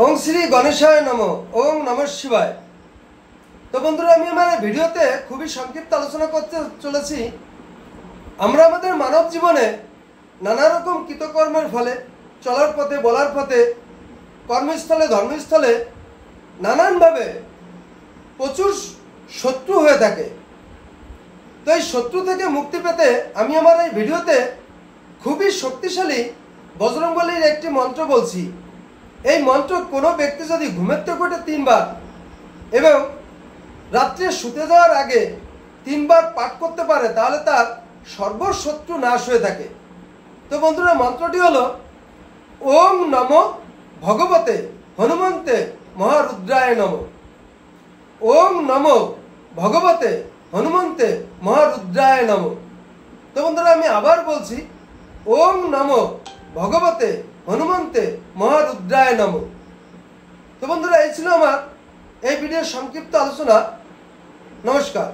ওং শ্রী গণেশায় নমঃ। ওং নমঃ শিবায়। তো বন্ধুরা, আমি আমার ভিডিওতে খুবই সংক্ষিপ্ত আলোচনা করতে চলেছি। আমরা আমাদের মানব জীবনে নানা রকম কৃতকর্মের ফলে, চলার পথে, বলার পথে, কর্মস্থলে, ধর্মস্থলে নানানভাবে প্রচুর শত্রু হয়ে থাকে। তো এই শত্রু থেকে মুক্তি পেতে আমি আমার এই ভিডিওতে খুবই শক্তিশালী বজরংবলীর একটি মন্ত্র বলছি। এই মন্ত্র কোনো ব্যক্তি যদি ঘুমের থেকে ওঠে 3 বার এবং রাত্রে শুতে যাওয়ার আগে 3 বার পাঠ করতে পারে, তাহলে তার সর্বশত্রু নাশ হয়ে থাকে। তো বন্ধুরা, মন্ত্রটি হলো ওং নমো ভগবতে হনুমন্তে মহারুদ্রায় নমঃ। ওং নমো ভগবতে হনুমন্তে মহারুদ্রায় নমঃ। তো বন্ধুরা, আমি আবার বলছি, ওং নমো ভগবতে হনুমন্তে মহারুদ্রায় নমঃ। তো বন্ধুরা, এই ছিল আমার এই ভিডিওর সংক্ষিপ্ত আলোচনা। নমস্কার।